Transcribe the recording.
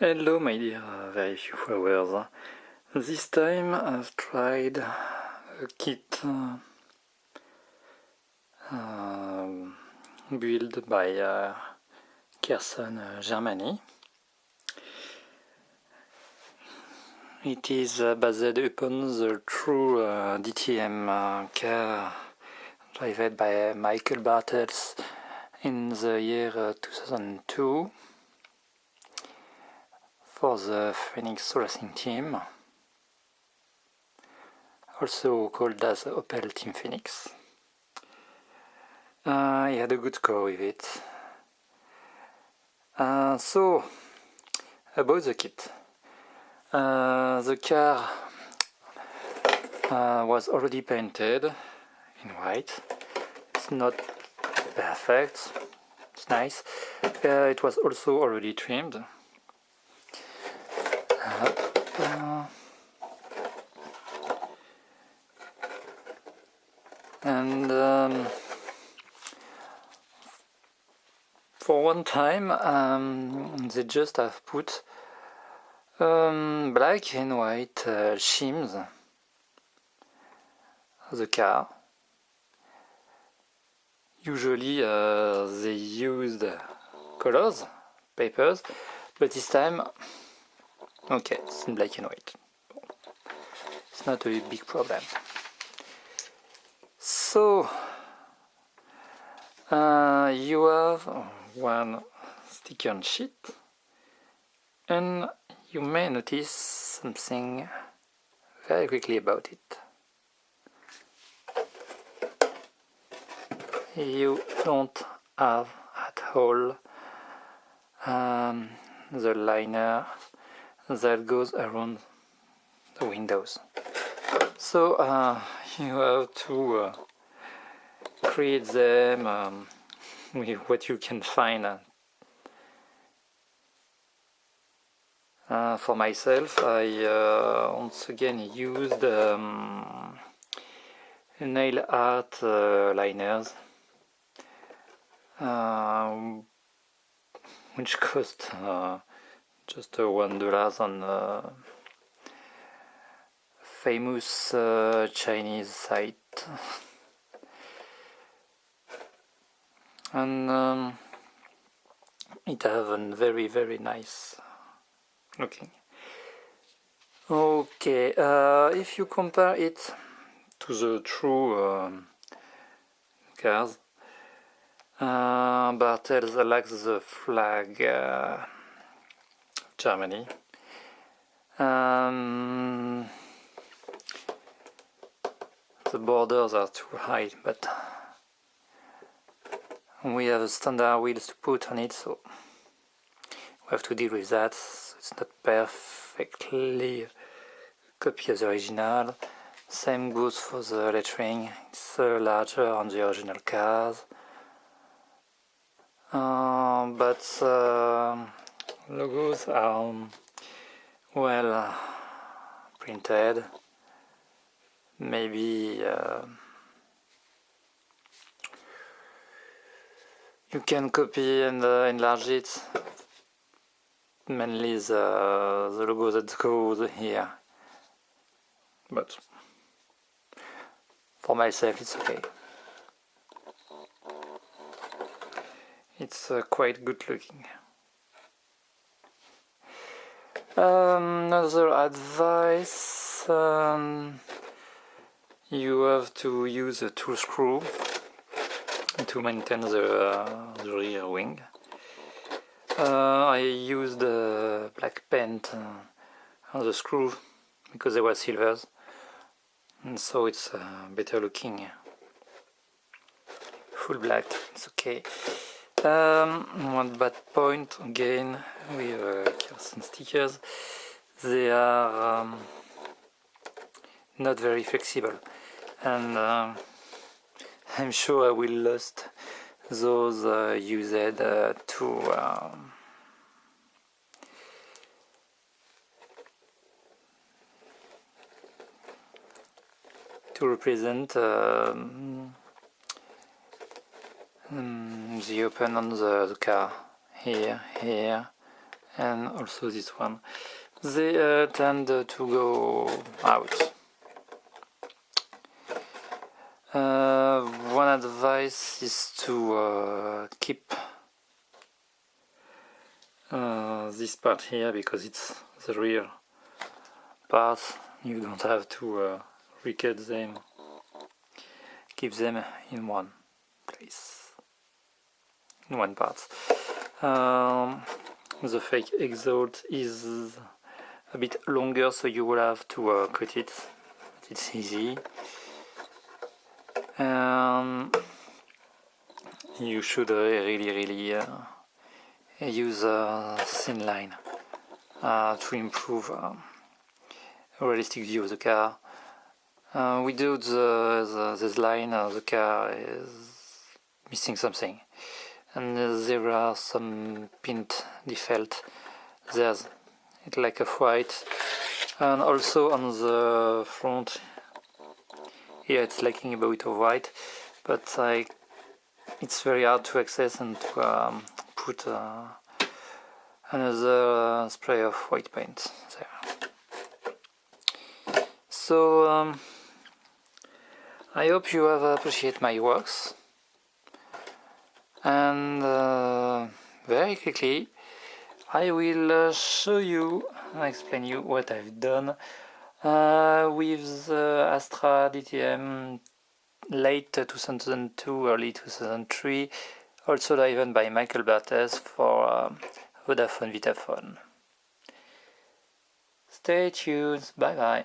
Hello my dear very few flowers. This time I've tried a kit built by Carson, Germany. It is based upon the true DTM car driven by Michael Bartels in the year 2002 for the Phoenix Racing team, also called as Opel Team Phoenix. He had a good score with it. So, about the kit. The car was already painted in white. It's not perfect, it's nice. It was also already trimmed. And for one time they just have put black and white shims of the car. Usually they used colors, papers, but this time, okay, it's in black and white. It's not a big problem. So you have one sticker sheet, and you may notice something very quickly about it. You don't have at all the liner that goes around the windows. So you have to create them with what you can find. For myself, I once again used nail art liners, which cost just $1 on famous Chinese site, and it has a very nice looking. Okay, if you compare it to the true cars, Bartels lacks the flag Germany. The borders are too high, but we have standard wheels to put on it, so we have to deal with that. It's not perfectly a copy of the original. Same goes for the lettering. It's larger on the original cars, but logos are well printed. Maybe you can copy and enlarge it, mainly the logo that goes here, but for myself it's okay. It's quite good looking. Another advice, you have to use a tool screw to maintain the rear wing. I used black paint on the screw because they were silvers, and so it's better looking. Full black, it's okay. One bad point again with Carson stickers, they are not very flexible, and I'm sure I will lose those used to represent the open on the car, here, and also this one. They tend to go out. One advice is to keep this part here, because it's the rear part. You don't have to recut them. Keep them in one place, in one part. The fake exhaust is a bit longer, so you will have to cut it, but it's easy. You should really use a thin line to improve a realistic view of the car. Without this line, the car is missing something, and there are some paint defect. There's it like a white, and also on the front here it's lacking a bit of white, but it's very hard to access and to put another spray of white paint there. So I hope you have appreciated my works, and very quickly I will show you and explain you what I've done with the Astra DTM late 2002, early 2003, also driven by Michael Bartels for Vodaphone Vitaphone. Stay tuned, bye bye.